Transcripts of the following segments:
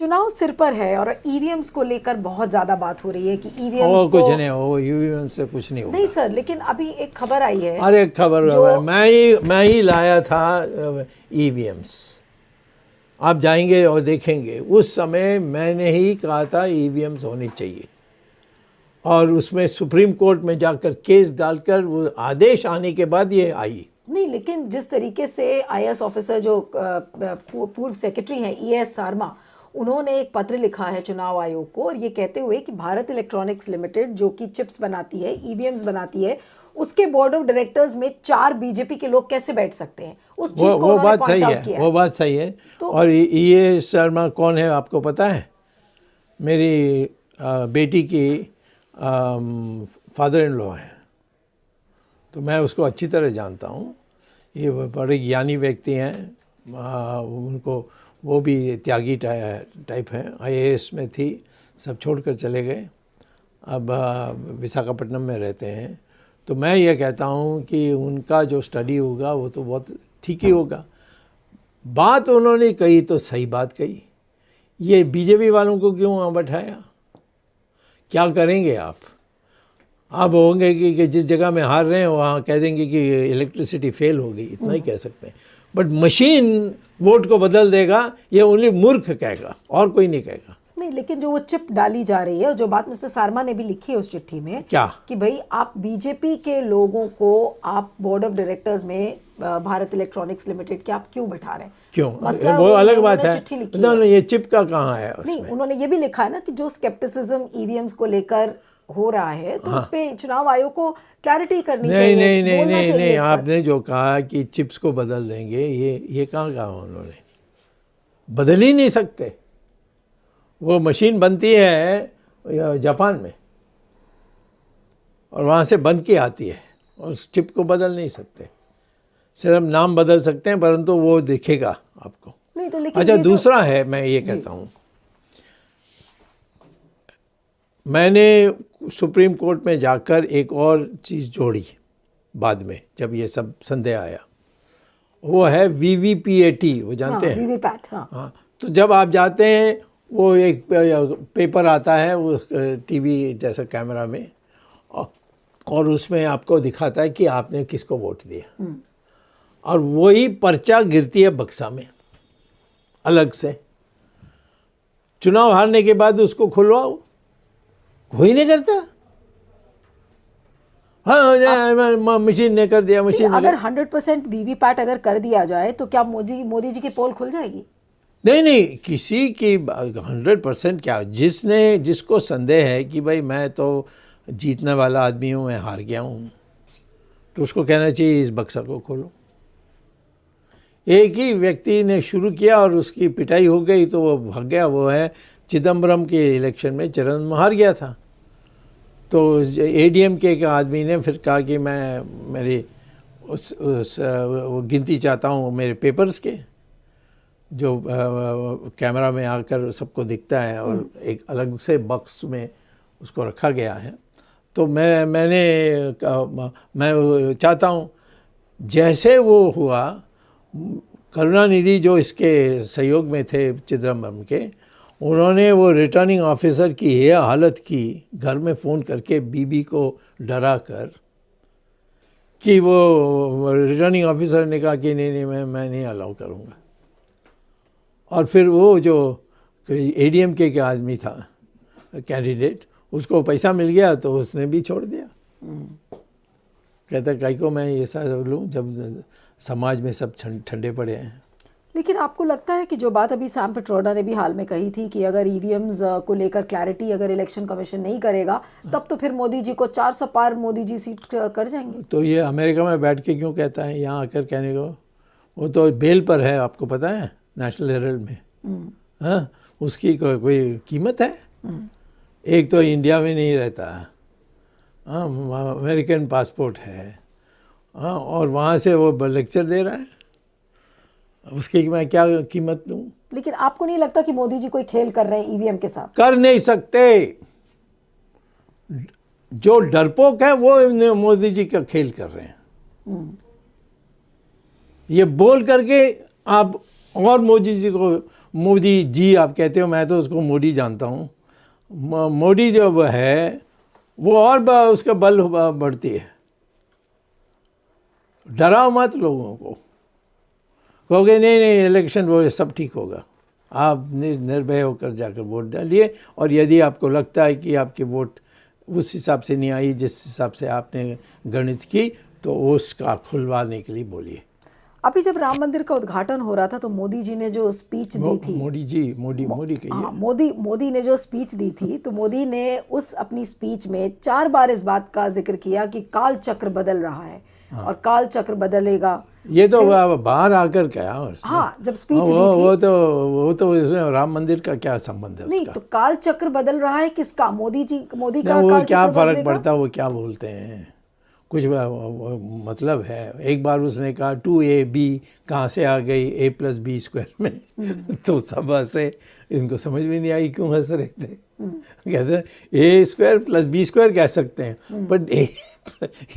चुनाव सिर पर है और ईवीएम्स को लेकर बहुत ज्यादा बात हो रही है कि ईवीएम्स वो कुछ नहीं, वो ईवीएम से कुछ नहीं होगा। नहीं सर, लेकिन अभी एक खबर आई है। अरे खबर मैं ही लाया था ईवीएम्स। आप जाएंगे और देखेंगे, उस समय मैंने ही कहा था ईवीएम्स होनी चाहिए, और उसमें सुप्रीम कोर्ट में जाकर केस डालकर वो आदेश आने के बाद ये आई। नहीं, लेकिन जिस तरीके से आईएएस ऑफिसर जो पूर्व सेक्रेटरी हैं ईएस शर्मा, उन्होंने एक पत्र लिखा है चुनाव आयोग को, और ये कहते हुए कि भारत इलेक्ट्रॉनिक्स लिमिटेड जो कि चिप्स बनाती है, ईवीएम्स बनाती है, उसके बोर्ड ऑफ डायरेक्टर्स में 4 बीजेपी के लोग कैसे बैठ सकते हैं। उस चीज को वो बात सही है, किया वो बात सही है। तो और ये शर्मा कौन है आपको पता है? मेरी बेटी की फादर इन लॉ है, तो मैं उसको अच्छी तरह जानता हूँ। ये बड़े ज्ञानी व्यक्ति हैं। उनको वो भी त्यागी टाइप हैं। आईएएस में थी, सब छोड़कर चले गए, अब विशाखापट्टनम में रहते हैं। तो मैं ये कहता हूँ कि उनका जो स्टडी होगा वो तो बहुत ठीक ही होगा। बात उन्होंने कही तो सही बात कही। ये बीजेपी वालों को क्यों वहाँ बैठाया? क्या करेंगे आप होंगे कि जिस जगह में हार रहे हैं वहाँ कह देंगे कि इलेक्ट्रिसिटी फेल हो गई, इतना ही कह सकते हैं। बट मशीन वोट को बदल देगा, ये ओनली मूर्ख कहेगा, और कोई नहीं कहेगा। नहीं, लेकिन जो वो चिप डाली जा रही है, जो बात मिस्टर शर्मा ने भी लिखी है उस चिट्ठी में, क्या कि भाई आप बीजेपी के लोगों को आप बोर्ड ऑफ डायरेक्टर्स में भारत इलेक्ट्रॉनिक्स लिमिटेड के आप क्यों बैठा रहे हैं? क्यों? वो अलग बात है। नहीं, ये चिप का कहाँ है उसमें? नहीं, उन्होंने ये भी लिखा है ना कि जो स्केप्टिसिज्म ईवीएम्स को लेकर हो रहा है, तो उस पे चुनाव आयोग को क्लैरिटी करनी चाहिए। नहीं, आपने जो कहा कि चिप्स को बदल देंगे, ये कहाँ कहा उन्होंने? बदल ही नहीं सकते। वो मशीन बनती है जापान में, और वहाँ से बन के आती है, और उस चिप को बदल नहीं सकते। सिर्फ नाम बदल सकते हैं, परंतु वो दिखेगा आपको। नहीं तो लेकिन अच्छा, दूसरा है, मैं ये कहता हूँ, मैंने सुप्रीम कोर्ट में जाकर एक और चीज़ जोड़ी बाद में, जब ये सब संदेह आया। वो है वीवीपैट, वो जानते हैं? वीवीपैट, हाँ। तो जब आप जाते हैं, वो एक पेपर आता है वो टीवी जैसा कैमरा में, और उसमें आपको दिखाता है कि आपने किसको वोट दिया, और वही पर्चा गिरती है बक्सा में अलग से। चुनाव हारने के बाद उसको खुलवाओ, कोई नहीं करता। हाँ, मशीन ने कर दिया, मशीन ने। अगर 100% वीवीपैट अगर कर दिया जाए तो क्या मोदी जी की पोल खुल जाएगी? नहीं, किसी की 100% क्या, जिसको संदेह है कि भाई मैं तो जीतने वाला आदमी हूँ, मैं हार गया हूँ, तो उसको कहना चाहिए इस बक्सा को खोलो। एक ही व्यक्ति ने शुरू किया और उसकी पिटाई हो गई तो वो भाग गया। वो है चिदम्बरम के इलेक्शन में चरण हार गया था, तो एडीएमके के आदमी ने फिर कहा कि मैं मेरी वो गिनती चाहता हूँ मेरे पेपर्स के, जो कैमरा में आकर सबको दिखता है, और एक अलग से बॉक्स में उसको रखा गया है। तो मैं चाहता हूँ, जैसे वो हुआ, करुणानिधि जो इसके सहयोग में थे चिदम्बरम के, उन्होंने वो रिटर्निंग ऑफिसर की ये हालत की, घर में फ़ोन करके बीबी को डरा कर, कि वो रिटर्निंग ऑफिसर ने कहा कि नहीं मैं नहीं अलाउ करूँगा। और फिर वो जो एडीएमके के आदमी था कैंडिडेट, उसको पैसा मिल गया तो उसने भी छोड़ दिया। कहता कहीं को मैं ये सारा लूँ जब समाज में सब ठंडे पड़े हैं। लेकिन आपको लगता है कि जो बात अभी सैम पिट्रोडा ने भी हाल में कही थी कि अगर ईवीएम्स को लेकर क्लैरिटी अगर इलेक्शन कमीशन नहीं करेगा, तब तो फिर मोदी जी को 400 पार मोदी जी सीट कर जाएंगे? तो ये अमेरिका में बैठ के क्यों कहता है यहाँ आकर कहने को? वो तो बेल पर है, आपको पता है, नेशनल हेरल्ड में। हाँ, उसकी कोई कीमत है? एक तो इंडिया में नहीं रहता, हाँ, अमेरिकन पासपोर्ट है, हाँ, और वहाँ से वो लेक्चर दे रहा है, उसकी मैं क्या कीमत दूँ? लेकिन आपको नहीं लगता कि मोदी जी कोई खेल कर रहे हैं ईवीएम के साथ? कर नहीं सकते। जो डरपोक है वो मोदी जी का खेल कर रहे हैं। ये बोल करके आप और मोदी जी को मोदी जी आप कहते हो, मैं तो उसको मोदी जानता हूँ। मोदी जो है वो और उसका बल बढ़ती है। डराओ मत लोगों को, कहोगे नहीं नहीं इलेक्शन वो सब ठीक होगा, आप निर्भय होकर जाकर वोट डालिए, और यदि आपको लगता है कि आपकी वोट उस हिसाब से नहीं आई जिस हिसाब से आपने गणित की, तो उसका खुलवाने के लिए बोलिए। अभी जब राम मंदिर का उद्घाटन हो रहा था तो मोदी जी ने जो स्पीच दी थी, मोदी कहिए, हाँ, मोदी ने जो स्पीच दी थी, तो मोदी ने उस अपनी स्पीच में 4 बार इस बात का जिक्र किया कि काल चक्र बदल रहा है और काल चक्र बदलेगा। ये तो बाहर आकर क्या, हाँ, जब स्पीच दी थी, वो तो इसमें राम मंदिर का क्या संबंध है नहीं उसका? तो काल चक्र बदल रहा है किसका? मोदी का वो काल क्या चक्र फर्क बदलेगा? पड़ता है वो क्या बोलते हैं, कुछ मतलब है। एक बार उसने कहा 2ab कहाँ से आ गई a+b² में तो सब हंसे, इनको समझ में नहीं आई क्यों हंस रहे थे। कहते a² + b² कह सकते हैं, बट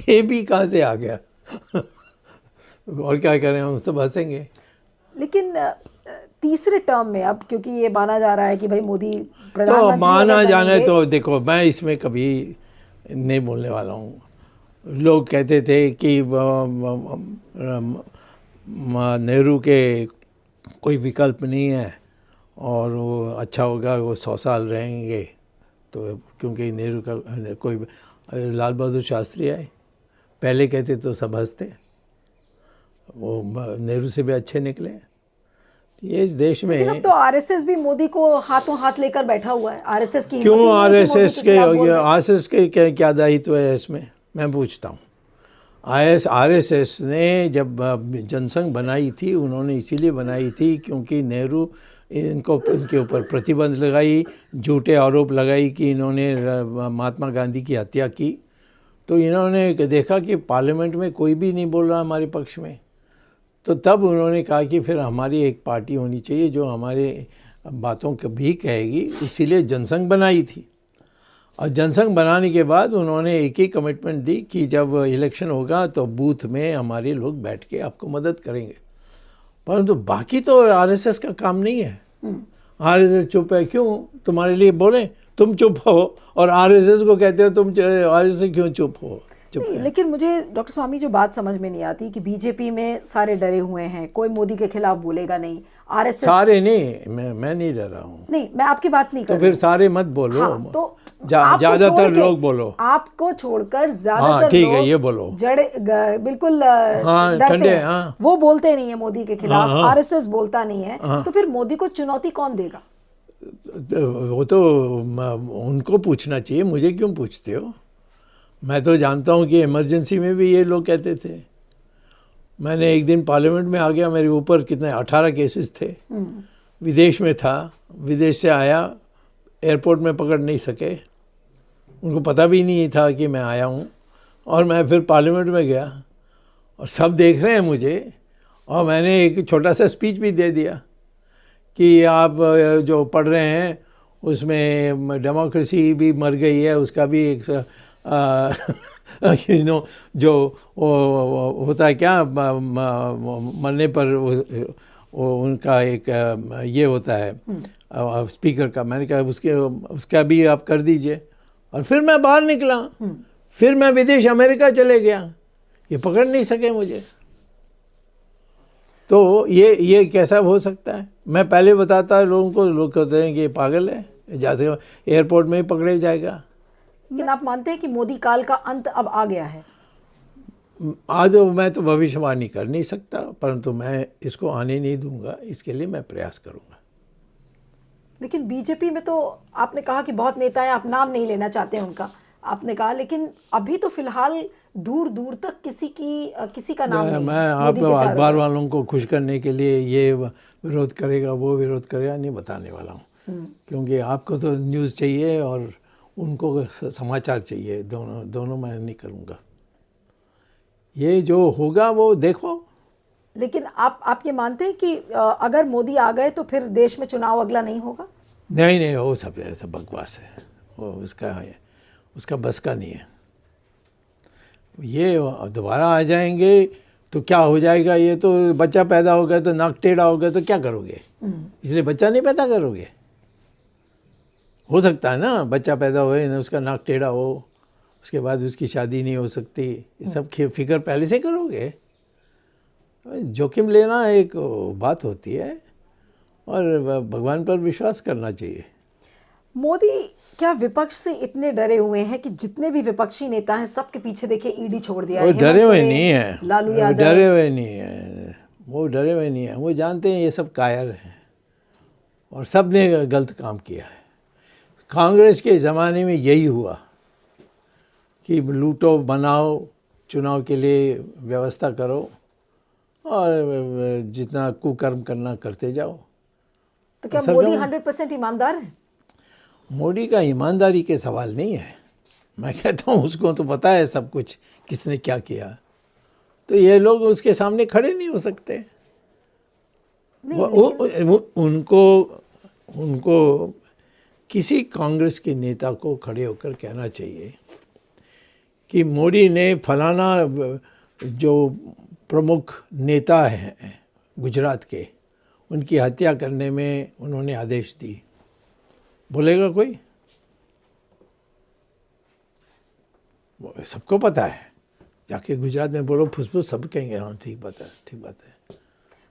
ab कहाँ से आ गया और क्या करें, हम सब हंसेंगे। लेकिन तीसरे टर्म में अब क्योंकि ये माना जा रहा है कि भाई मोदी तो प्रधानमंत्री माना अगर जाने बनेंगे, तो देखो, मैं इसमें कभी नहीं बोलने वाला हूँ। लोग कहते थे कि नेहरू के कोई विकल्प नहीं है और वो अच्छा होगा, वो 100 साल रहेंगे, तो क्योंकि नेहरू का कोई, लाल बहादुर शास्त्री आए, पहले कहते तो सब हंसते, वो नेहरू से भी अच्छे निकले। ये इस देश में लेकिन अब तो आरएसएस भी मोदी को हाथों हाथ लेकर बैठा हुआ है। आरएसएस की क्यों? हिम्मत ही नहीं है कि मोदी आरएसएस के खिलाफ बोल रहे हैं। आरएसएस के क्या दायित्व है इसमें, मैं पूछता हूँ। आरएसएस ने जब जनसंघ बनाई थी, उन्होंने इसीलिए बनाई थी क्योंकि नेहरू इनके ऊपर प्रतिबंध लगाई, झूठे आरोप लगाई कि इन्होंने महात्मा गांधी की हत्या की। तो इन्होंने देखा कि पार्लियामेंट में कोई भी नहीं बोल रहा हमारे पक्ष में, तो तब उन्होंने कहा कि फिर हमारी एक पार्टी होनी चाहिए जो हमारे बातों को भी कहेगी, इसीलिए जनसंघ बनाई थी। और जनसंघ बनाने के बाद उन्होंने एक ही कमिटमेंट दी कि जब इलेक्शन होगा तो बूथ में हमारे लोग बैठ के आपको मदद करेंगे। परंतु बाकी तो आरएसएस का काम नहीं है। आरएसएस चुप है, क्यों? तुम्हारे लिए बोले तुम चुप हो, और आरएसएस को कहते हो तुम, आरएसएस क्यों चुप हो? नहीं, लेकिन मुझे डॉक्टर स्वामी जो बात समझ में नहीं आती कि बीजेपी में सारे डरे हुए हैं, कोई मोदी के खिलाफ बोलेगा नहीं। आरएसएस सारे नहीं, मैं नहीं डर रहा हूँ। नहीं, मैं आपकी बात नहीं कर तो फिर सारे मत बोलो। हाँ, तो ज्यादातर लोग बोलो, आपको छोड़कर ज्यादातर हाँ ठीक है, लोग ये बोलो, बिल्कुल हाँ, डरते ठंडे, हैं। हाँ। वो बोलते नहीं है मोदी के खिलाफ, हाँ, हाँ। आरएसएस बोलता नहीं है, तो फिर मोदी को चुनौती कौन देगा? वो तो उनको पूछना चाहिए, मुझे क्यों पूछते हो? मैं तो जानता हूँ कि इमरजेंसी में भी ये लोग कहते थे। मैंने एक दिन पार्लियामेंट में आ गया, मेरे ऊपर कितने 18 केसेस थे, विदेश में था, विदेश से आया, एयरपोर्ट में पकड़ नहीं सके, उनको पता भी नहीं था कि मैं आया हूँ, और मैं फिर पार्लियामेंट में गया और सब देख रहे हैं मुझे, और मैंने एक छोटा सा स्पीच भी दे दिया कि आप जो पढ़ रहे हैं उसमें डेमोक्रेसी भी मर गई है, उसका भी एक जो होता है क्या, मरने पर उनका एक ये होता है स्पीकर का। मैंने कहा उसका भी आप कर दीजिए। और फिर मैं बाहर निकला, फिर मैं विदेश अमेरिका चले गया, ये पकड़ नहीं सके मुझे। तो ये कैसा हो सकता है? मैं पहले बताता लोगों को, लोग कहते हैं कि ये पागल है, जैसे एयरपोर्ट में ही पकड़े जाएगा। लेकिन आप मानते हैं कि मोदी काल का अंत अब आ गया है? आज मैं तो भविष्यवाणी कर नहीं सकता, परंतु मैं इसको आने नहीं दूंगा, इसके लिए मैं प्रयास करूंगा। लेकिन बीजेपी में तो आपने कहा कि बहुत नेता हैं, आप नाम नहीं लेना चाहते हैं उनका, आपने कहा, लेकिन अभी तो फिलहाल दूर दूर तक किसी का नाम नहीं मैं आप अखबार वालों को खुश करने के लिए ये विरोध करेगा वो विरोध करेगा नहीं बताने वाला हूँ, क्योंकि आपको तो न्यूज़ चाहिए और उनको समाचार चाहिए, दोनों मैं नहीं करूँगा। ये जो होगा वो देखो। लेकिन आप ये मानते हैं कि अगर मोदी आ गए तो फिर देश में चुनाव अगला नहीं होगा? नहीं, वो सब बकवास है, वो उसका बस का नहीं है। ये दोबारा आ जाएंगे, तो क्या हो जाएगा, ये तो बच्चा पैदा हो गया तो नाक टेढ़ा हो गया तो क्या करोगे, इसलिए बच्चा नहीं पैदा करोगे। हो सकता है ना बच्चा पैदा होए ना उसका नाक टेढ़ा हो, उसके बाद उसकी शादी नहीं हो सकती, ये सब फिक्र पहले से करोगे। जोखिम लेना एक बात होती है और भगवान पर विश्वास करना चाहिए। मोदी क्या विपक्ष से इतने डरे हुए हैं कि जितने भी विपक्षी नेता हैं सबके पीछे देखिए ईडी छोड़ दिया है? वो डरे हेमंत हुए सोरेन, नहीं है, लालू यादव, डरे हुए नहीं है, वो डरे हुए नहीं है, वो जानते हैं ये सब कायर हैं और सब ने गलत काम किया है। कांग्रेस के ज़माने में यही हुआ कि लूटो बनाओ, चुनाव के लिए व्यवस्था करो और जितना कुकर्म करना करते जाओ। तो क्या असल मोदी में 100% ईमानदार है? मोदी का ईमानदारी के सवाल नहीं है, मैं कहता हूँ उसको तो पता है सब कुछ किसने क्या किया, तो ये लोग उसके सामने खड़े नहीं हो सकते। उनको किसी कांग्रेस के नेता को खड़े होकर कहना चाहिए कि मोदी ने फलाना जो प्रमुख नेता हैं गुजरात के, उनकी हत्या करने में उन्होंने आदेश दी, बोलेगा कोई? सबको पता है, जाके गुजरात में बोलो फुसफुस सब कहेंगे हाँ ठीक बात है, ठीक बात है।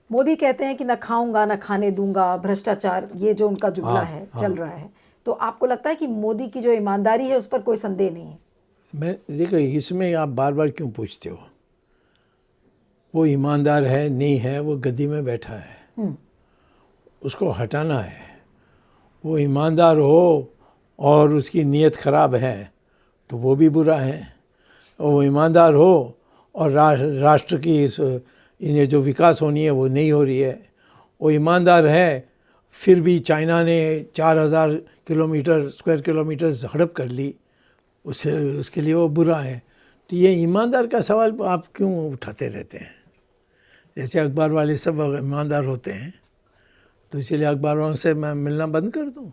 मोदी कहते हैं कि न खाऊंगा न खाने दूंगा, भ्रष्टाचार, ये जो उनका जुमला है चल रहा है, तो आपको लगता है कि मोदी की जो ईमानदारी है उस पर कोई संदेह नहीं है? मैं देखो इसमें आप बार बार क्यों पूछते हो? वो ईमानदार है नहीं है, वो गद्दी में बैठा है, उसको हटाना है। वो ईमानदार हो और उसकी नीयत ख़राब है तो वो भी बुरा है, और वो ईमानदार हो और राष्ट्र की ये जो विकास होनी है वो नहीं हो रही है। वो ईमानदार है फिर भी चाइना ने 4000 स्क्वायर किलोमीटर हड़प कर ली, उसके लिए वो बुरा है। तो ये ईमानदार का सवाल आप क्यों उठाते रहते हैं? जैसे अखबार वाले सब ईमानदार होते हैं तो इसीलिए अखबार वालों से मैं मिलना बंद कर दूं?